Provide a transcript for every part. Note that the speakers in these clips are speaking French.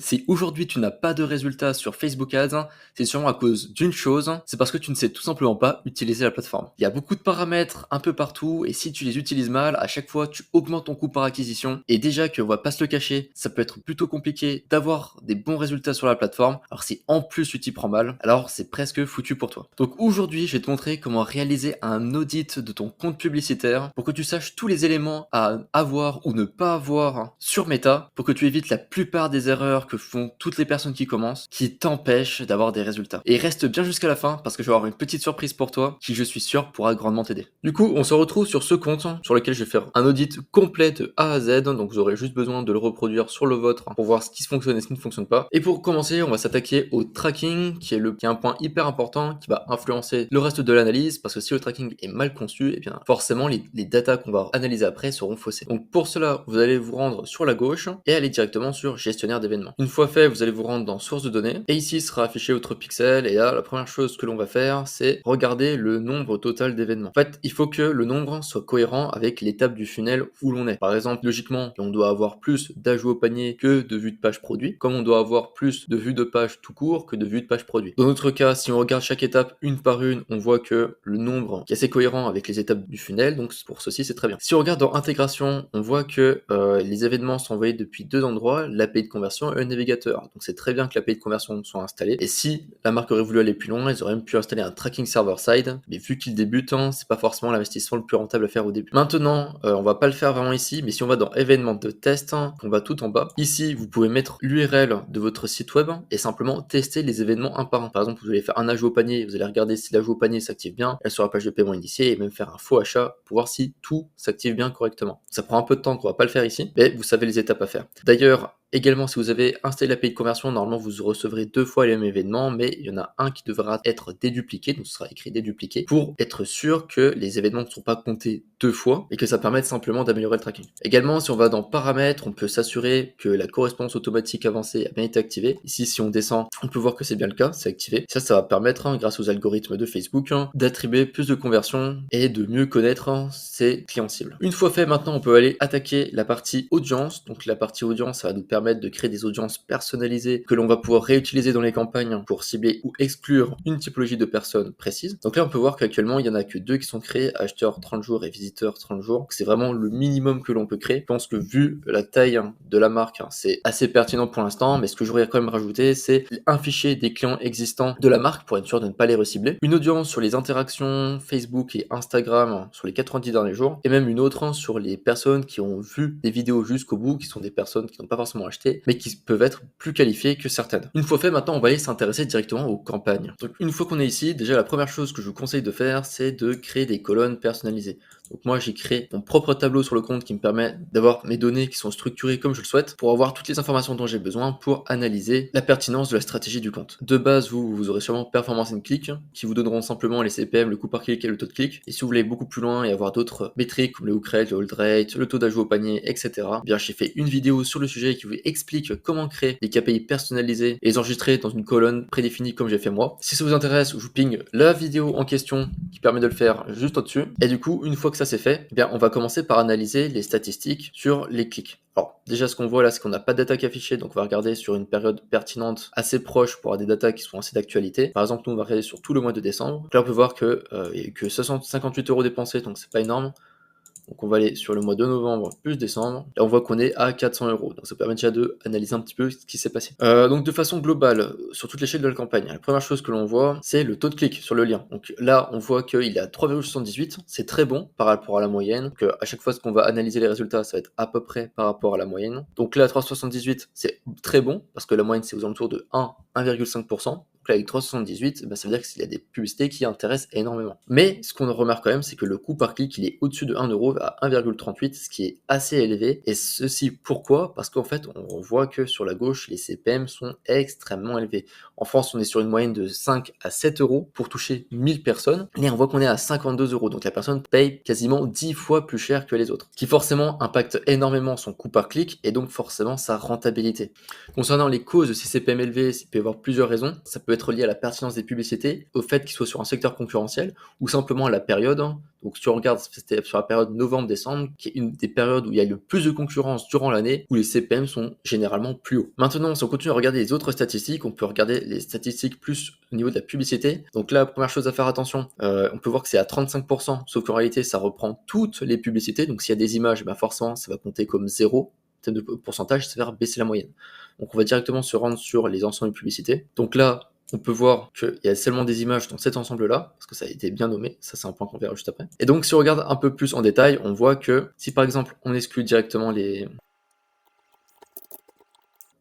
Si aujourd'hui tu n'as pas de résultats sur Facebook Ads, c'est sûrement à cause d'une chose, c'est parce que tu ne sais tout simplement pas utiliser la plateforme. Il y a beaucoup de paramètres un peu partout et si tu les utilises mal, à chaque fois tu augmentes ton coût par acquisition et déjà que on va pas se le cacher, ça peut être plutôt compliqué d'avoir des bons résultats sur la plateforme. Alors si en plus tu t'y prends mal, alors c'est presque foutu pour toi. Donc aujourd'hui, je vais te montrer comment réaliser un audit de ton compte publicitaire pour que tu saches tous les éléments à avoir ou ne pas avoir sur Meta pour que tu évites la plupart des erreurs que font toutes les personnes qui commencent, qui t'empêchent d'avoir des résultats. Et reste bien jusqu'à la fin parce que je vais avoir une petite surprise pour toi qui, je suis sûr, pourra grandement t'aider. Du coup, on se retrouve sur ce compte sur lequel je vais faire un audit complet de A à Z, donc vous aurez juste besoin de le reproduire sur le vôtre pour voir ce qui fonctionne et ce qui ne fonctionne pas. Et pour commencer, on va s'attaquer au tracking qui est un point hyper important qui va influencer le reste de l'analyse parce que si le tracking est mal conçu, et bien forcément les datas qu'on va analyser après seront faussées. Donc pour cela, vous allez vous rendre sur la gauche et aller directement sur gestionnaire d'événements. Une fois fait, vous allez vous rendre dans source de données et ici sera affiché votre pixel et là la première chose que l'on va faire c'est regarder le nombre total d'événements. En fait, il faut que le nombre soit cohérent avec l'étape du funnel où l'on est. Par exemple, logiquement, on doit avoir plus d'ajouts au panier que de vues de page produit, comme on doit avoir plus de vues de page tout court que de vues de page produit. Dans notre cas, si on regarde chaque étape une par une, on voit que le nombre est assez cohérent avec les étapes du funnel, donc pour ceci c'est très bien. Si on regarde dans intégration, on voit que les événements sont envoyés depuis deux endroits, l'API de conversion et le navigateur. Donc c'est très bien que l'API de conversion soit installée. Et si la marque aurait voulu aller plus loin, ils auraient même pu installer un tracking server-side. Mais vu qu'ils débutent, c'est pas forcément l'investissement le plus rentable à faire au début. Maintenant, on va pas le faire vraiment ici, mais si on va dans événements de test, on va tout en bas. Ici, vous pouvez mettre l'URL de votre site web et simplement tester les événements un par un. Par exemple, vous allez faire un ajout au panier, vous allez regarder si l'ajout au panier s'active bien, elle sur la page de paiement initiée et même faire un faux achat pour voir si tout s'active bien correctement. Ça prend un peu de temps, qu'on va pas le faire ici, mais vous savez les étapes à faire. D'ailleurs, également, si vous avez installé l'API de conversion, normalement vous recevrez deux fois les mêmes événements, mais il y en a un qui devra être dédupliqué, donc ce sera écrit dédupliqué, pour être sûr que les événements ne sont pas comptés deux fois et que ça permette simplement d'améliorer le tracking. Également, si on va dans paramètres, on peut s'assurer que la correspondance automatique avancée a bien été activée. Ici, si on descend, on peut voir que c'est bien le cas, c'est activé. Ça va permettre, grâce aux algorithmes de Facebook, d'attribuer plus de conversions et de mieux connaître ses clients cibles. Une fois fait, maintenant, on peut aller attaquer la partie audience. Donc la partie audience, ça va nous permettre de créer des audiences personnalisées que l'on va pouvoir réutiliser dans les campagnes pour cibler ou exclure une typologie de personnes précises. Donc là, on peut voir qu'actuellement, il y en a que deux qui sont créés, acheteurs 30 jours et visiteurs 30 jours. C'est vraiment le minimum que l'on peut créer. Je pense que vu la taille de la marque, c'est assez pertinent pour l'instant, mais ce que j'aurais quand même rajouté, c'est un fichier des clients existants de la marque pour être sûr de ne pas les recibler, une audience sur les interactions Facebook et Instagram sur les 90 derniers jours, et même une autre sur les personnes qui ont vu des vidéos jusqu'au bout, qui sont des personnes qui n'ont pas forcément acheté, mais qui peuvent être plus qualifiées que certaines. Une fois fait, maintenant, on va aller s'intéresser directement aux campagnes. Donc, une fois qu'on est ici, déjà, la première chose que je vous conseille de faire, c'est de créer des colonnes personnalisées. Donc moi, j'ai créé mon propre tableau sur le compte qui me permet d'avoir mes données qui sont structurées comme je le souhaite pour avoir toutes les informations dont j'ai besoin pour analyser la pertinence de la stratégie du compte. De base, vous aurez sûrement Performance and Click qui vous donneront simplement les CPM, le coût par clic et le taux de clic. Et si vous voulez beaucoup plus loin et avoir d'autres métriques comme le hook rate, le hold rate, le taux d'ajout au panier, etc., bien j'ai fait une vidéo sur le sujet qui vous explique comment créer des KPI personnalisés et les enregistrer dans une colonne prédéfinie comme j'ai fait moi. Si ça vous intéresse, je vous ping la vidéo en question qui permet de le faire juste au-dessus. Et du coup, une fois que ça c'est fait, eh bien on va commencer par analyser les statistiques sur les clics. Alors déjà ce qu'on voit là c'est qu'on n'a pas de data qui est affichée, donc on va regarder sur une période pertinente assez proche pour avoir des datas qui sont assez d'actualité. Par exemple nous on va regarder sur tout le mois de décembre. Là on peut voir que il y a eu que 58 € dépensés, donc c'est pas énorme. Donc on va aller sur le mois de novembre plus décembre. Là on voit qu'on est à 400 €. Donc ça permet déjà de analyser un petit peu ce qui s'est passé. Donc de façon globale, sur toute l'échelle de la campagne, la première chose que l'on voit, c'est le taux de clic sur le lien. Donc là on voit qu'il est à 3,78. C'est très bon par rapport à la moyenne. Donc à chaque fois qu'on va analyser les résultats, ça va être à peu près par rapport à la moyenne. Donc là 3,78 c'est très bon parce que la moyenne c'est aux alentours de 1,5%. Donc là, avec 3,78, ça veut dire qu'il y a des publicités qui intéressent énormément. Mais ce qu'on remarque quand même, c'est que le coût par clic, il est au-dessus de 1 € à 1,38, ce qui est assez élevé. Et ceci, pourquoi? Parce qu'en fait, on voit que sur la gauche, les CPM sont extrêmement élevés. En France, on est sur une moyenne de 5 à 7 € pour toucher 1000 personnes. Et on voit qu'on est à 52 €. Donc la personne paye quasiment 10 fois plus cher que les autres. Ce qui forcément impacte énormément son coût par clic et donc forcément sa rentabilité. Concernant les causes de ces CPM élevés, il peut y avoir plusieurs raisons. Ça peut peut être lié à la pertinence des publicités, au fait qu'ils soient sur un secteur concurrentiel, ou simplement à la période. Donc si on regarde, c'était sur la période novembre-décembre, qui est une des périodes où il y a le plus de concurrence durant l'année, où les CPM sont généralement plus hauts. Maintenant, si on continue à regarder les autres statistiques, on peut regarder les statistiques plus au niveau de la publicité. Donc là, première chose à faire attention, on peut voir que c'est à 35%, sauf qu'en réalité, ça reprend toutes les publicités. Donc s'il y a des images, ben forcément, ça va compter comme 0. En termes de pourcentage, ça va faire baisser la moyenne. Donc on va directement se rendre sur les ensembles de publicité. Donc là, on peut voir qu'il y a seulement des images dans cet ensemble-là, parce que ça a été bien nommé, ça c'est un point qu'on verra juste après. Et donc si on regarde un peu plus en détail, on voit que si par exemple on exclut directement les...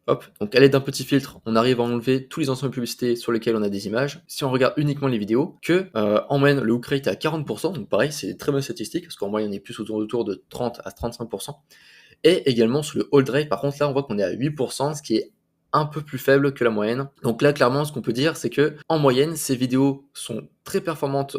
Hop, donc à l'aide d'un petit filtre, on arrive à enlever tous les ensembles de publicités sur lesquels on a des images. Si on regarde uniquement les vidéos, en moyenne le hook rate est à 40%, donc pareil, c'est une très bonne statistique, parce qu'en moyenne on est plus autour de 30 à 35%. Et également sur le hold rate, par contre là on voit qu'on est à 8%, ce qui est un peu plus faible que la moyenne. Donc là clairement ce qu'on peut dire c'est que en moyenne ces vidéos sont très performantes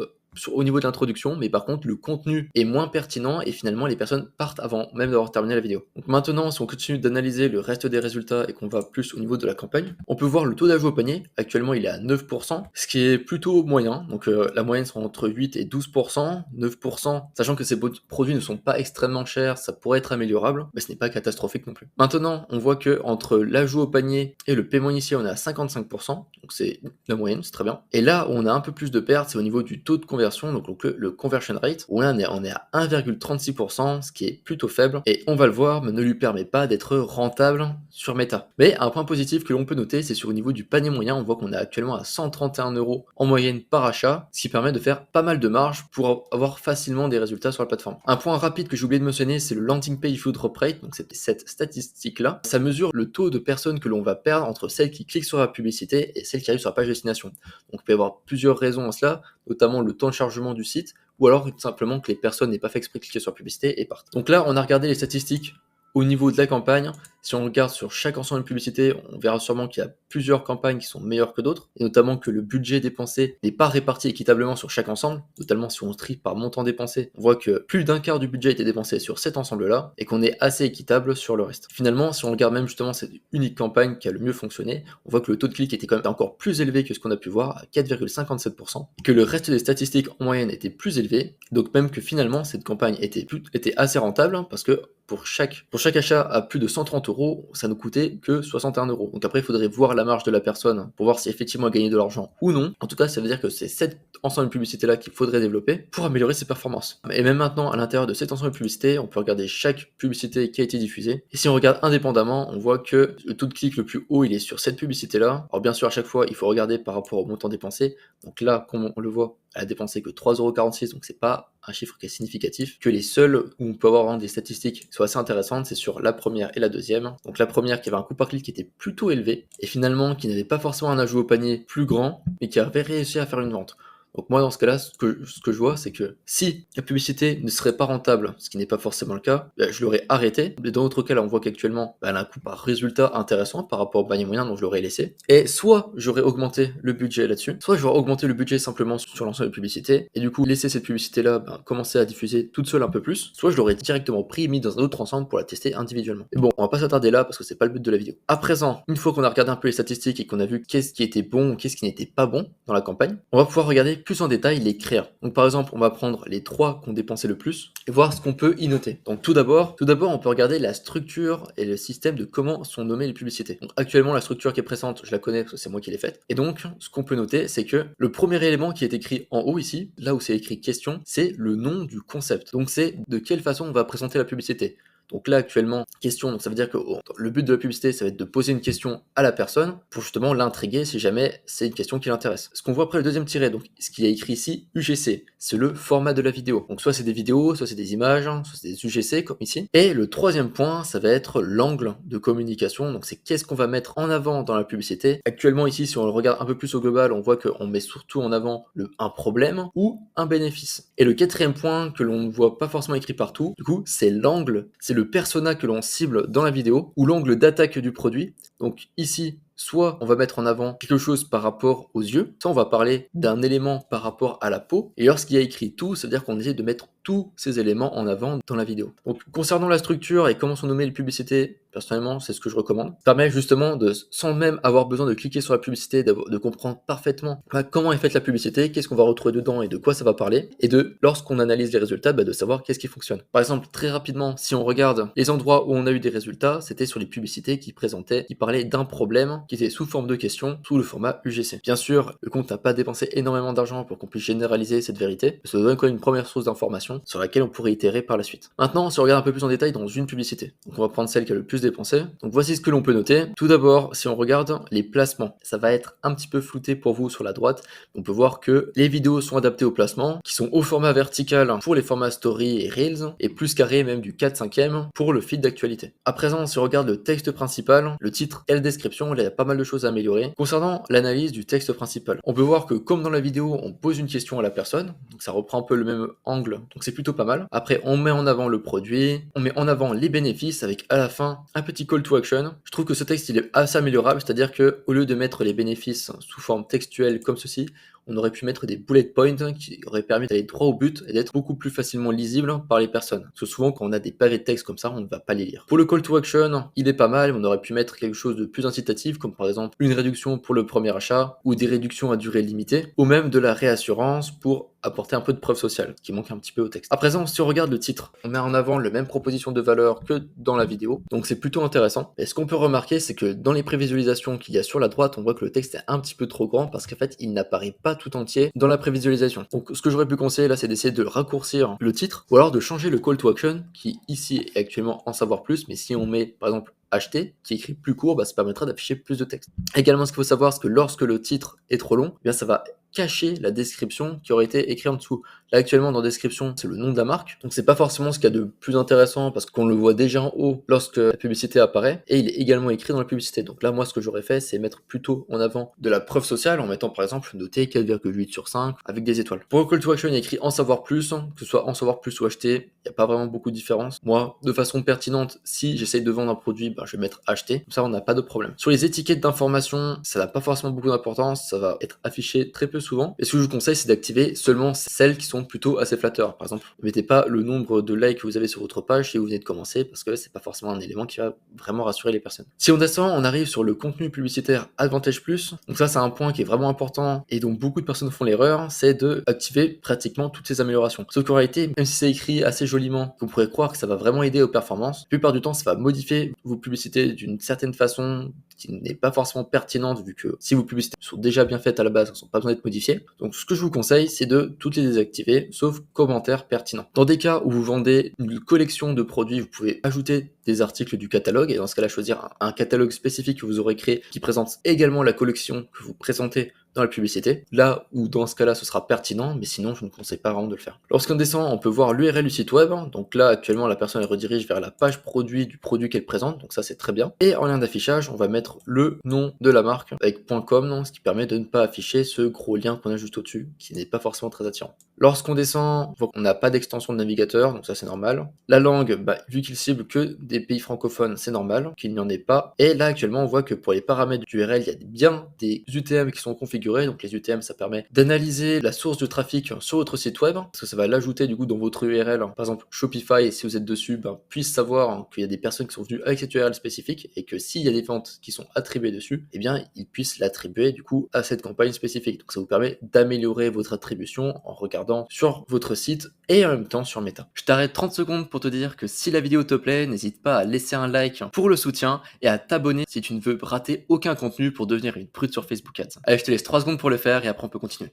au niveau de l'introduction, mais par contre le contenu est moins pertinent et finalement les personnes partent avant même d'avoir terminé la vidéo. Donc maintenant, si on continue d'analyser le reste des résultats et qu'on va plus au niveau de la campagne, on peut voir le taux d'ajout au panier. Actuellement il est à 9%, ce qui est plutôt moyen. Donc la moyenne sera entre 8 et 12%, 9%, sachant que ces produits ne sont pas extrêmement chers, ça pourrait être améliorable, mais ce n'est pas catastrophique non plus. Maintenant, on voit que entre l'ajout au panier et le paiement initial, on est à 55%, donc c'est la moyenne, c'est très bien. Et là où on a un peu plus de pertes, c'est au niveau du taux de conversion, donc le conversion rate, où là on est à 1,36%, ce qui est plutôt faible, et on va le voir, mais ne lui permet pas d'être rentable sur Meta. Mais un point positif que l'on peut noter, c'est sur au niveau du panier moyen, on voit qu'on est actuellement à 131 € en moyenne par achat, ce qui permet de faire pas mal de marge pour avoir facilement des résultats sur la plateforme. Un point rapide que j'ai oublié de mentionner, c'est le landing page view drop rate, donc c'est cette statistique-là. Ça mesure le taux de personnes que l'on va perdre entre celles qui cliquent sur la publicité et celles qui arrivent sur la page destination. Donc il peut y avoir plusieurs raisons à cela, notamment le temps de chargement du site, ou alors tout simplement que les personnes n'aient pas fait exprès de cliquer sur la publicité et partent. Donc là, on a regardé les statistiques au niveau de la campagne. Si on regarde sur chaque ensemble de publicité, on verra sûrement qu'il y a plusieurs campagnes qui sont meilleures que d'autres, et notamment que le budget dépensé n'est pas réparti équitablement sur chaque ensemble, notamment si on trie par montant dépensé, on voit que plus d'un quart du budget a été dépensé sur cet ensemble-là, et qu'on est assez équitable sur le reste. Finalement, si on regarde même justement cette unique campagne qui a le mieux fonctionné, on voit que le taux de clic était quand même encore plus élevé que ce qu'on a pu voir, à 4,57%, et que le reste des statistiques en moyenne était plus élevé, donc même que finalement cette campagne était assez rentable, parce que pour chaque achat à plus de 130 €, ça ne coûtait que 61 €. Donc après, il faudrait voir la marge de la personne pour voir si effectivement elle gagnait de l'argent ou non. En tout cas, ça veut dire que c'est cet ensemble de publicités-là qu'il faudrait développer pour améliorer ses performances. Et même maintenant, à l'intérieur de cet ensemble de publicités, on peut regarder chaque publicité qui a été diffusée. Et si on regarde indépendamment, on voit que le taux de clic le plus haut, il est sur cette publicité-là. Alors bien sûr, à chaque fois, il faut regarder par rapport au montant dépensé. Donc là, comme on le voit, elle a dépensé que 3,46 €, donc c'est pas un chiffre qui est significatif. Que les seuls où on peut avoir vraiment des statistiques qui sont assez intéressantes, c'est sur la première et la deuxième. Donc la première qui avait un coût par clic qui était plutôt élevé, et finalement qui n'avait pas forcément un ajout au panier plus grand, mais qui avait réussi à faire une vente. Donc moi dans ce cas-là, ce que je vois, c'est que si la publicité ne serait pas rentable, ce qui n'est pas forcément le cas, je l'aurais arrêté. Mais dans l'autre cas, là on voit qu'actuellement, elle a un coût par résultat intéressant par rapport au panier moyen, donc je l'aurais laissé. Et soit j'aurais augmenté le budget là-dessus, soit j'aurais augmenté le budget simplement sur l'ensemble de publicités, et du coup laisser cette publicité-là commencer à diffuser toute seule un peu plus, soit je l'aurais directement pris et mis dans un autre ensemble pour la tester individuellement. Et bon, on va pas s'attarder là parce que c'est pas le but de la vidéo. À présent, une fois qu'on a regardé un peu les statistiques et qu'on a vu qu'est-ce qui était bon ou qu'est-ce qui n'était pas bon dans la campagne, on va pouvoir regarder plus en détail les créas. Donc par exemple, on va prendre les 3 qu'on dépensé le plus et voir ce qu'on peut y noter. Donc tout d'abord, on peut regarder la structure et le système de comment sont nommées les publicités. Donc actuellement, la structure qui est présente, je la connais parce que c'est moi qui l'ai faite. Et donc, ce qu'on peut noter, c'est que le premier élément qui est écrit en haut ici, là où c'est écrit question, c'est le nom du concept. Donc c'est de quelle façon on va présenter la publicité. Donc là actuellement, question, donc ça veut dire que le but de la publicité, ça va être de poser une question à la personne pour justement l'intriguer si jamais c'est une question qui l'intéresse. Ce qu'on voit après le deuxième tiret, donc ce qu'il y a écrit ici, UGC, c'est le format de la vidéo. Donc soit c'est des vidéos, soit c'est des images, soit c'est des UGC comme ici. Et le troisième point, ça va être l'angle de communication, donc c'est qu'est-ce qu'on va mettre en avant dans la publicité. Actuellement ici, si on le regarde un peu plus au global, on voit qu'on met surtout en avant un problème ou un bénéfice. Et le quatrième point que l'on ne voit pas forcément écrit partout, du coup, c'est l'angle, c'est le persona que l'on cible dans la vidéo ou l'angle d'attaque du produit. Donc ici, soit on va mettre en avant quelque chose par rapport aux yeux, soit on va parler d'un élément par rapport à la peau. Et lorsqu'il y a écrit tout, ça veut dire qu'on essaie de mettre tous ces éléments en avant dans la vidéo. Donc concernant la structure et comment sont nommées les publicités, Personnellement, c'est ce que je recommande. Ça permet justement de, sans même avoir besoin de cliquer sur la publicité, de comprendre parfaitement comment est faite la publicité, qu'est-ce qu'on va retrouver dedans et de quoi ça va parler, et lorsqu'on analyse les résultats, de savoir qu'est-ce qui fonctionne. Par exemple, très rapidement, si on regarde les endroits où on a eu des résultats, c'était sur les publicités qui parlaient d'un problème qui était sous forme de question, sous le format UGC. Bien sûr, le compte n'a pas dépensé énormément d'argent pour qu'on puisse généraliser cette vérité, mais ça donne quand même une première source d'information sur laquelle on pourrait itérer par la suite. Maintenant, si on regarde un peu plus en détail dans une publicité, donc on va prendre celle qui a le plus dépensé. Donc voici ce que l'on peut noter. Tout d'abord, si on regarde les placements, ça va être un petit peu flouté pour vous sur la droite. On peut voir que les vidéos sont adaptées aux placements, qui sont au format vertical pour les formats story et reels, et plus carré même du 4/5e pour le feed d'actualité. À présent, si on regarde le texte principal, le titre et la description, là, il y a pas mal de choses à améliorer. Concernant l'analyse du texte principal, on peut voir que comme dans la vidéo, on pose une question à la personne, donc ça reprend un peu le même angle, donc c'est plutôt pas mal. Après, on met en avant le produit, on met en avant les bénéfices avec à la fin un petit call to action. Je trouve que ce texte il est assez améliorable, c'est-à-dire que au lieu de mettre les bénéfices sous forme textuelle comme ceci, on aurait pu mettre des bullet points qui auraient permis d'aller droit au but et d'être beaucoup plus facilement lisible par les personnes. Parce que souvent, quand on a des pavés de texte comme ça, on ne va pas les lire. Pour le call to action, il est pas mal, mais on aurait pu mettre quelque chose de plus incitatif, comme par exemple une réduction pour le premier achat, ou des réductions à durée limitée, ou même de la réassurance pour apporter un peu de preuve sociale, qui manque un petit peu au texte. À présent, si on regarde le titre, on met en avant la même proposition de valeur que dans la vidéo, donc c'est plutôt intéressant. Et ce qu'on peut remarquer, c'est que dans les prévisualisations qu'il y a sur la droite, on voit que le texte est un petit peu trop grand, parce qu'en fait, il n'apparaît pas tout entier dans la prévisualisation. Donc ce que j'aurais pu conseiller là, c'est d'essayer de raccourcir le titre, ou alors de changer le call to action, qui ici est actuellement en savoir plus, mais si on met par exemple acheter, qui est écrit plus court, ça permettra d'afficher plus de texte. Également, ce qu'il faut savoir, c'est que lorsque le titre est trop long, ça va cacher la description qui aurait été écrite en dessous. Là, actuellement, dans description, c'est le nom de la marque. Donc, c'est pas forcément ce qu'il y a de plus intéressant parce qu'on le voit déjà en haut lorsque la publicité apparaît et il est également écrit dans la publicité. Donc là, moi, ce que j'aurais fait, c'est mettre plutôt en avant de la preuve sociale en mettant, par exemple, noté 4,8 sur 5 avec des étoiles. Pour le call to action, il y a écrit en savoir plus, que ce soit en savoir plus ou acheter. Il n'y a pas vraiment beaucoup de différence. Moi, de façon pertinente, si j'essaye de vendre un produit, je vais mettre acheter. Comme ça, on n'a pas de problème. Sur les étiquettes d'information, ça n'a pas forcément beaucoup d'importance. Ça va être affiché très peu souvent. Et ce que je vous conseille, c'est d'activer seulement celles qui sont plutôt assez flatteurs. Par exemple, ne mettez pas le nombre de likes que vous avez sur votre page si vous venez de commencer, parce que c'est pas forcément un élément qui va vraiment rassurer les personnes. Si on descend, on arrive sur le contenu publicitaire Advantage Plus. Donc ça, c'est un point qui est vraiment important et dont beaucoup de personnes font l'erreur, c'est de activer pratiquement toutes ces améliorations. Sauf qu'en réalité, même si c'est écrit assez joliment, qu'on pourrait croire que ça va vraiment aider aux performances, la plupart du temps, ça va modifier vos publicités d'une certaine façon qui n'est pas forcément pertinente, vu que si vos publicités sont déjà bien faites à la base, elles n'ont pas besoin d'être modifiées. Donc ce que je vous conseille, c'est de toutes les désactiver, sauf commentaires pertinents. Dans des cas où vous vendez une collection de produits, vous pouvez ajouter des articles du catalogue, et dans ce cas-là, choisir un catalogue spécifique que vous aurez créé, qui présente également la collection que vous présentez dans la publicité, là où dans ce cas-là ce sera pertinent, mais sinon je ne conseille pas vraiment de le faire. Lorsqu'on descend, on peut voir l'URL du site web, donc là actuellement la personne elle redirige vers la page produit du produit qu'elle présente, donc ça c'est très bien. Et en lien d'affichage, on va mettre le nom de la marque avec .com, ce qui permet de ne pas afficher ce gros lien qu'on a juste au-dessus, qui n'est pas forcément très attirant. Lorsqu'on descend, on voit qu'on n'a pas d'extension de navigateur, donc ça c'est normal. La langue, vu qu'il cible que des pays francophones, c'est normal qu'il n'y en ait pas. Et là actuellement on voit que pour les paramètres d'URL, il y a bien des UTM qui sont configurés. Donc les UTM, ça permet d'analyser la source de trafic sur votre site web, parce que ça va l'ajouter du coup dans votre URL. Par exemple, Shopify, si vous êtes dessus, puisse savoir qu'il y a des personnes qui sont venues avec cette URL spécifique, et que s'il y a des ventes qui sont attribuées dessus, ils puissent l'attribuer du coup à cette campagne spécifique. Donc ça vous permet d'améliorer votre attribution en regardant sur votre site et en même temps sur Meta. Je t'arrête 30 secondes pour te dire que si la vidéo te plaît, n'hésite pas à laisser un like pour le soutien et à t'abonner si tu ne veux rater aucun contenu pour devenir une prude sur Facebook Ads. Allez, je te laisse 3 secondes pour le faire et après on peut continuer.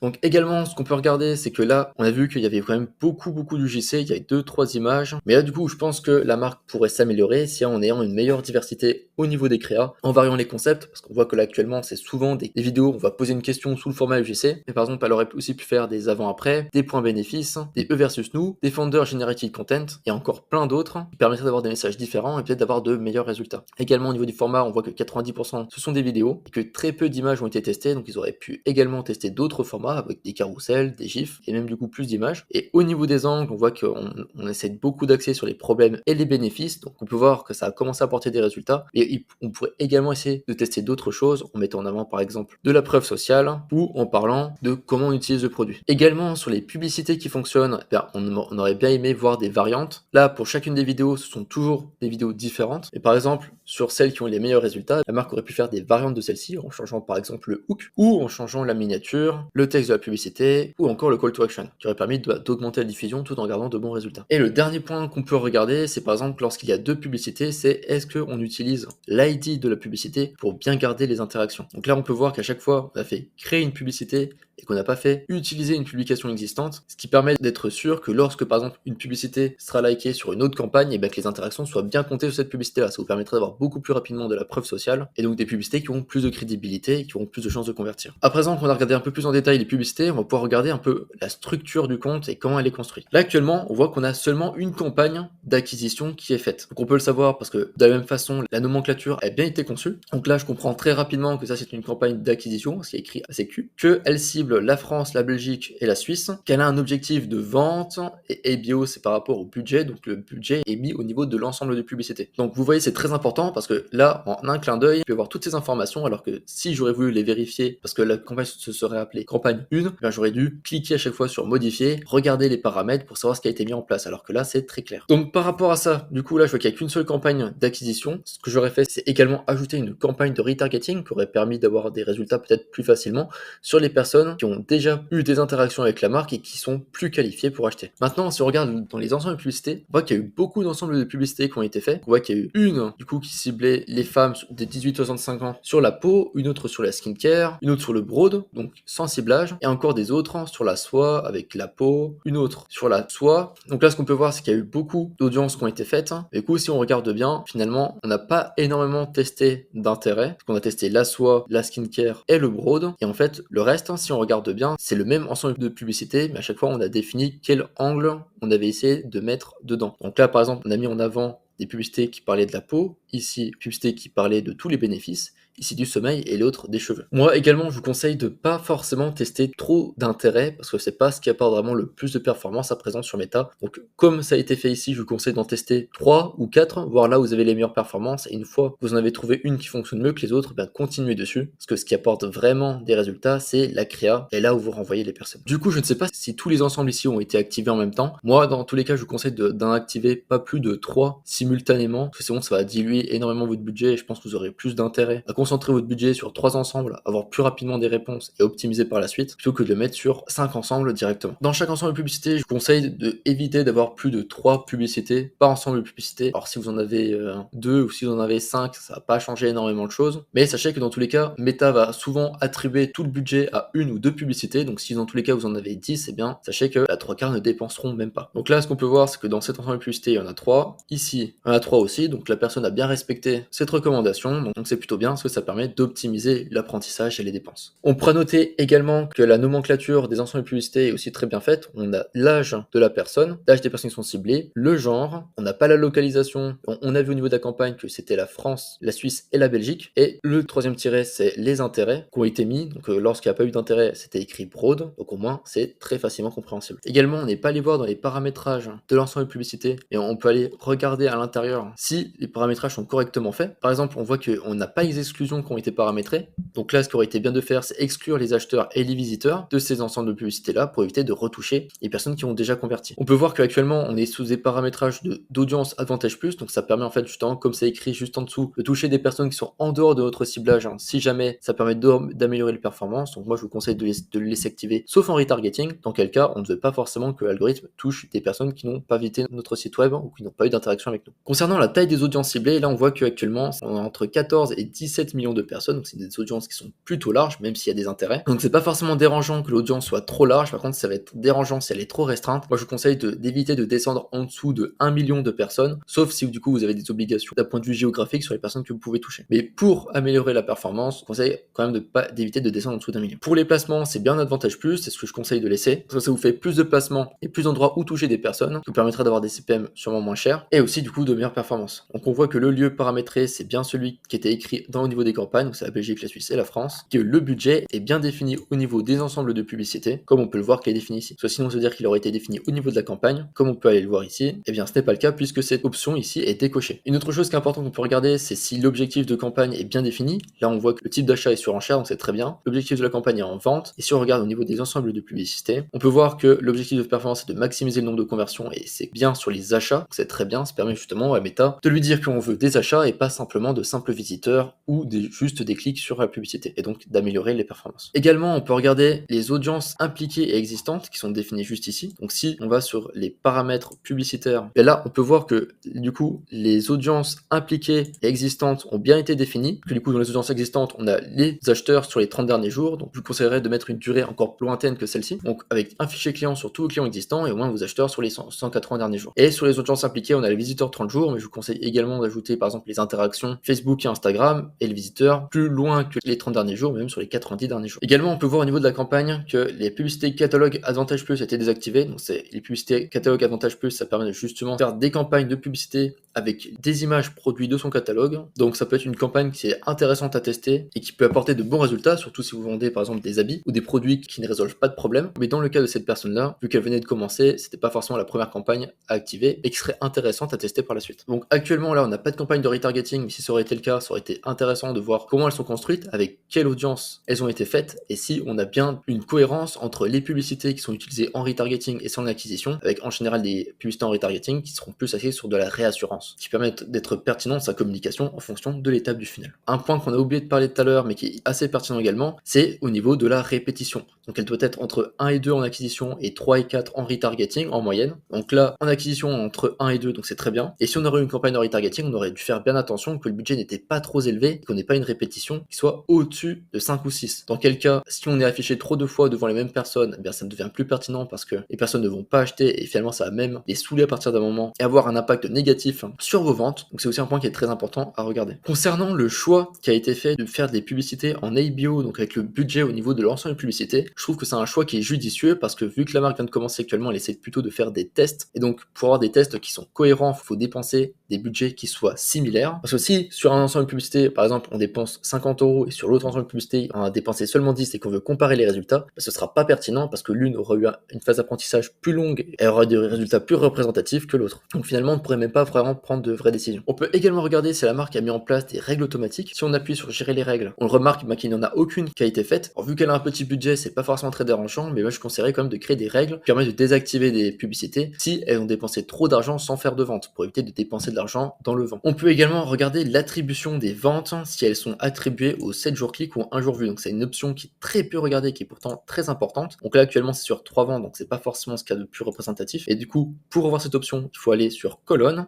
Donc également, ce qu'on peut regarder, c'est que là, on a vu qu'il y avait quand même beaucoup d'UGC, il y a 2-3 images. Mais là, du coup, je pense que la marque pourrait s'améliorer si en ayant une meilleure diversité au niveau des créas, en variant les concepts, parce qu'on voit que là, actuellement, c'est souvent des vidéos où on va poser une question sous le format UGC. Mais par exemple, elle aurait aussi pu faire des avant-après, des points bénéfices, des eux versus nous, des Founder Generated Content, et encore plein d'autres qui permettraient d'avoir des messages différents et peut-être d'avoir de meilleurs résultats. Également, au niveau du format, on voit que 90% ce sont des vidéos et que très peu d'images ont été testées, donc ils auraient pu également tester d'autres formats format avec des carousels, des gifs et même du coup plus d'images. Et au niveau des angles, on voit qu'on essaie beaucoup d'axer sur les problèmes et les bénéfices. Donc on peut voir que ça a commencé à apporter des résultats. Et on pourrait également essayer de tester d'autres choses en mettant en avant par exemple de la preuve sociale ou en parlant de comment on utilise le produit. Également sur les publicités qui fonctionnent, on aurait bien aimé voir des variantes. Là, pour chacune des vidéos, ce sont toujours des vidéos différentes. Et par exemple, sur celles qui ont les meilleurs résultats, la marque aurait pu faire des variantes de celle-ci en changeant par exemple le hook ou en changeant la miniature, le texte de la publicité ou encore le call to action, qui aurait permis d'augmenter la diffusion tout en gardant de bons résultats. Et le dernier point qu'on peut regarder, c'est par exemple lorsqu'il y a deux publicités, c'est est-ce qu'on utilise l'ID de la publicité pour bien garder les interactions. Donc là, on peut voir qu'à chaque fois, on a fait créer une publicité et qu'on n'a pas fait utiliser une publication existante, ce qui permet d'être sûr que lorsque par exemple une publicité sera likée sur une autre campagne, et bien que les interactions soient bien comptées sur cette publicité-là. Ça vous permettrait d'avoir beaucoup plus rapidement de la preuve sociale et donc des publicités qui ont plus de crédibilité et qui auront plus de chances de convertir. À présent qu'on a regardé un peu plus en détail les publicités, on va pouvoir regarder un peu la structure du compte et comment elle est construite. Là actuellement, on voit qu'on a seulement une campagne d'acquisition qui est faite. Donc on peut le savoir parce que de la même façon, la nomenclature a bien été conçue. Donc là, je comprends très rapidement que ça c'est une campagne d'acquisition, ce qui est écrit assez cul, qu'elle cible la France, la Belgique et la Suisse, qu'elle a un objectif de vente et ABO c'est par rapport au budget, donc le budget est mis au niveau de l'ensemble des publicités. Donc vous voyez c'est très important parce que là en un clin d'œil, je peux avoir toutes ces informations alors que si j'aurais voulu les vérifier parce que la campagne se serait appelée campagne 1, ben j'aurais dû cliquer à chaque fois sur modifier, regarder les paramètres pour savoir ce qui a été mis en place alors que là c'est très clair. Donc par rapport à ça, du coup là je vois qu'il n'y a qu'une seule campagne d'acquisition. Ce que j'aurais fait c'est également ajouter une campagne de retargeting qui aurait permis d'avoir des résultats peut-être plus facilement sur les personnes qui ont déjà eu des interactions avec la marque et qui sont plus qualifiées pour acheter. Maintenant, si on regarde dans les ensembles de publicités, on voit qu'il y a eu beaucoup d'ensembles de publicités qui ont été faits. On voit qu'il y a eu une, du coup, qui ciblait les femmes de 18-65 ans sur la peau, une autre sur la skincare, une autre sur le broad, donc sans ciblage, et encore des autres sur la soie avec la peau, une autre sur la soie. Donc là, ce qu'on peut voir, c'est qu'il y a eu beaucoup d'audiences qui ont été faites. Et du coup, si on regarde bien, finalement, on n'a pas énormément testé d'intérêt, parce qu'on a testé la soie, la skincare et le broad. Et en fait, le reste, si on regarde bien, c'est le même ensemble de publicités, mais à chaque fois, on a défini quel angle on avait essayé de mettre dedans. Donc là, par exemple, on a mis en avant des publicités qui parlaient de la peau, ici, publicités qui parlaient de tous les bénéfices, ici du sommeil et l'autre des cheveux. Moi également, je vous conseille de pas forcément tester trop d'intérêt parce que c'est pas ce qui apporte vraiment le plus de performance à présent sur Meta. Donc comme ça a été fait ici, je vous conseille d'en tester 3 ou 4, voir là où vous avez les meilleures performances et une fois que vous en avez trouvé une qui fonctionne mieux que les autres, ben continuez dessus parce que ce qui apporte vraiment des résultats, c'est la créa et là où vous renvoyez les personnes. Du coup, je ne sais pas si tous les ensembles ici ont été activés en même temps. Moi, dans tous les cas, je vous conseille d'en activer pas plus de 3 simultanément parce que sinon ça va diluer énormément votre budget et je pense que vous aurez plus d'intérêt à concentrer votre budget sur 3 ensembles, avoir plus rapidement des réponses et optimiser par la suite, plutôt que de le mettre sur 5 ensembles directement. Dans chaque ensemble de publicité, je vous conseille d'éviter d'avoir plus de 3 publicités par ensemble de publicité. Alors si vous en avez 2 ou si vous en avez 5, ça va pas changer énormément de choses, mais sachez que dans tous les cas, Meta va souvent attribuer tout le budget à une ou deux publicités, donc si dans tous les cas vous en avez 10, eh bien sachez que la 3 quarts ne dépenseront même pas. Donc là, ce qu'on peut voir, c'est que dans cet ensemble de publicité, il y en a 3, ici, il y en a 3 aussi, donc la personne a bien respecté cette recommandation, donc c'est plutôt bien parce que ça permet d'optimiser l'apprentissage et les dépenses. On pourra noter également que la nomenclature des ensembles de publicité est aussi très bien faite. On a l'âge de la personne, l'âge des personnes qui sont ciblées, le genre, on n'a pas la localisation, on a vu au niveau de la campagne que c'était la France, la Suisse et la Belgique, et le troisième tiret c'est les intérêts qui ont été mis, donc lorsqu'il n'y a pas eu d'intérêt c'était écrit broad, donc au moins c'est très facilement compréhensible. Également on n'est pas allé voir dans les paramétrages de l'ensemble de publicité, et on peut aller regarder à l'intérieur si les paramétrages sont correctement faits. Par exemple, on voit qu'on n'a pas les exclusions qui ont été paramétrées. Donc là, ce qui aurait été bien de faire, c'est exclure les acheteurs et les visiteurs de ces ensembles de publicité-là pour éviter de retoucher les personnes qui ont déjà converti. On peut voir qu'actuellement, on est sous des paramétrages d'audience Advantage Plus, donc ça permet en fait justement, comme c'est écrit juste en dessous, de toucher des personnes qui sont en dehors de notre ciblage, hein, si jamais ça permet d'améliorer les performances. Donc moi, je vous conseille de le laisser activer, sauf en retargeting, dans quel cas, on ne veut pas forcément que l'algorithme touche des personnes qui n'ont pas visité notre site web ou qui n'ont pas eu d'interaction avec nous. Concernant la taille des audiences ciblées, là on voit qu'actuellement, on a entre 14 et 17 millions de personnes, donc c'est des audiences qui sont plutôt larges, même s'il y a des intérêts. Donc c'est pas forcément dérangeant que l'audience soit trop large, par contre ça va être dérangeant si elle est trop restreinte. Moi je vous conseille d'éviter de descendre en dessous de 1 million de personnes, sauf si du coup vous avez des obligations d'un point de vue géographique sur les personnes que vous pouvez toucher. Mais pour améliorer la performance, je vous conseille quand même d'éviter de descendre en dessous d'1 million. Pour les placements, c'est bien un Advantage Plus, c'est ce que je conseille de laisser, parce que ça vous fait plus de placements et plus d'endroits où toucher des personnes, qui vous permettra d'avoir des CPM sûrement moins chers, et aussi du coup de meilleures performances. Donc on voit que le lieu paramétré, c'est bien celui qui était écrit au niveau des campagnes, donc c'est la Belgique, la Suisse et la France, que le budget est bien défini au niveau des ensembles de publicité, comme on peut le voir qu'il est défini ici. Soit sinon, ça veut dire qu'il aurait été défini au niveau de la campagne, comme on peut aller le voir ici, et bien ce n'est pas le cas puisque cette option ici est décochée. Une autre chose qui est importante qu'on peut regarder, c'est si l'objectif de campagne est bien défini. Là, on voit que le type d'achat est surenchère, donc c'est très bien. L'objectif de la campagne est en vente, et si on regarde au niveau des ensembles de publicité, on peut voir que l'objectif de performance est de maximiser le nombre de conversions, et c'est bien sur les achats, donc c'est très bien, ça permet justement à Meta de lui dire qu'on veut des achats et pas simplement de simples visiteurs ou juste des clics sur la publicité, et donc d'améliorer les performances. Également, on peut regarder les audiences impliquées et existantes qui sont définies juste ici. Donc si on va sur les paramètres publicitaires, et là on peut voir que du coup les audiences impliquées et existantes ont bien été définies, que du coup dans les audiences existantes on a les acheteurs sur les 30 derniers jours, donc je vous conseillerais de mettre une durée encore plus lointaine que celle-ci, donc avec un fichier client sur tous vos clients existants et au moins vos acheteurs sur les 180 derniers jours. Et sur les audiences impliquées on a les visiteurs 30 jours, mais je vous conseille également d'ajouter par exemple les interactions Facebook et Instagram et les visiteurs plus loin que les 30 derniers jours, même sur les 90 derniers jours. Également on peut voir au niveau de la campagne que les publicités catalogue Advantage Plus étaient désactivées, donc c'est les publicités catalogue Advantage Plus, ça permet de justement faire des campagnes de publicité avec des images produites de son catalogue, donc ça peut être une campagne qui est intéressante à tester et qui peut apporter de bons résultats, surtout si vous vendez par exemple des habits ou des produits qui ne résolvent pas de problème. Mais dans le cas de cette personne-là, vu qu'elle venait de commencer, c'était pas forcément la première campagne à activer et qui serait intéressante à tester par la suite. Donc actuellement là on n'a pas de campagne de retargeting, mais si ça aurait été le cas, ça aurait été intéressant de voir comment elles sont construites, avec quelle audience elles ont été faites et si on a bien une cohérence entre les publicités qui sont utilisées en retargeting et sans acquisition, avec en général des publicités en retargeting qui seront plus axées sur de la réassurance, qui permettent d'être pertinent dans sa communication en fonction de l'étape du funnel. Un point qu'on a oublié de parler tout à l'heure mais qui est assez pertinent également, c'est au niveau de la répétition. Donc elle doit être entre 1 et 2 en acquisition et 3 et 4 en retargeting en moyenne. Donc là, en acquisition entre 1 et 2, donc c'est très bien. Et si on aurait eu une campagne de retargeting, on aurait dû faire bien attention que le budget n'était pas trop élevé et qu'on n'ait pas une répétition qui soit au-dessus de 5 ou 6. Dans quel cas, si on est affiché trop de fois devant les mêmes personnes, eh bien ça devient plus pertinent parce que les personnes ne vont pas acheter et finalement ça va même les saouler à partir d'un moment et avoir un impact négatif sur vos ventes. Donc c'est aussi un point qui est très important à regarder. Concernant le choix qui a été fait de faire des publicités en ABO, donc avec le budget au niveau de l'ensemble des publicités, je trouve que c'est un choix qui est judicieux parce que vu que la marque vient de commencer actuellement, elle essaie plutôt de faire des tests et donc pour avoir des tests qui sont cohérents, il faut dépenser des budgets qui soient similaires. Parce que si sur un ensemble de publicité, par exemple, on dépense 50 € et sur l'autre ensemble de publicité, on a dépensé seulement 10 et qu'on veut comparer les résultats, bah, ce sera pas pertinent parce que l'une aura eu une phase d'apprentissage plus longue et aura des résultats plus représentatifs que l'autre. Donc finalement, on ne pourrait même pas vraiment prendre de vraies décisions. On peut également regarder si la marque a mis en place des règles automatiques. Si on appuie sur gérer les règles, on remarque qu'il n'y en a aucune qui a été faite. Alors, vu qu'elle a un petit budget, c'est pas forcément très dérangeant, mais moi je conseillerais quand même de créer des règles qui permettent de désactiver des publicités si elles ont dépensé trop d'argent sans faire de vente, pour éviter de dépenser de l'argent dans le vent. On peut également regarder l'attribution des ventes, si elles sont attribuées aux 7 jours clics ou 1 jour vu. Donc c'est une option qui est très peu regardée, qui est pourtant très importante. Donc là actuellement c'est sur 3 ventes, donc c'est pas forcément ce qu'il y a de plus représentatif. Et du coup, pour avoir cette option, il faut aller sur colonne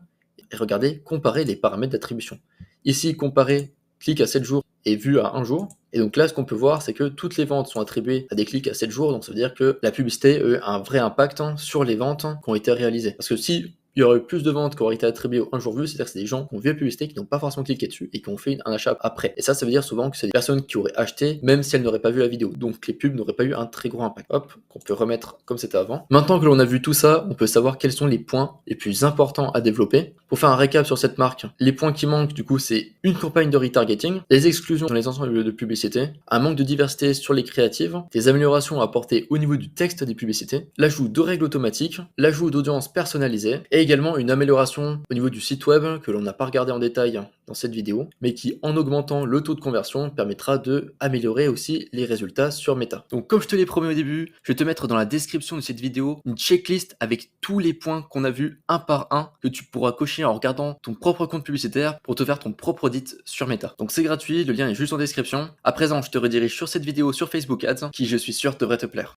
et regarder comparer les paramètres d'attribution. Ici, comparer clic à 7 jours et vue à 1 jour. Et donc là, ce qu'on peut voir, c'est que toutes les ventes sont attribuées à des clics à 7 jours, donc ça veut dire que la publicité a un vrai impact sur les ventes qui ont été réalisées. Parce que si il y aurait eu plus de ventes qui auraient été attribuées au 1 jour vu, c'est-à-dire que c'est des gens qui ont vu la publicité, qui n'ont pas forcément cliqué dessus et qui ont fait un achat après. Et ça veut dire souvent que c'est des personnes qui auraient acheté même si elles n'auraient pas vu la vidéo. Donc les pubs n'auraient pas eu un très gros impact. Hop, qu'on peut remettre comme c'était avant. Maintenant que l'on a vu tout ça, on peut savoir quels sont les points les plus importants à développer. Pour faire un récap sur cette marque, les points qui manquent du coup, c'est une campagne de retargeting, des exclusions dans les ensembles de publicité, un manque de diversité sur les créatives, des améliorations à apporter au niveau du texte des publicités, l'ajout de règles automatiques, l'ajout d'audience personnalisée et également une amélioration au niveau du site web que l'on n'a pas regardé en détail dans cette vidéo, mais qui en augmentant le taux de conversion permettra de améliorer aussi les résultats sur Meta. Donc comme je te l'ai promis au début, je vais te mettre dans la description de cette vidéo une checklist avec tous les points qu'on a vus un par un que tu pourras cocher en regardant ton propre compte publicitaire pour te faire ton propre audit sur Meta. Donc c'est gratuit, le lien est juste en description. À présent, je te redirige sur cette vidéo sur Facebook Ads qui je suis sûr devrait te plaire.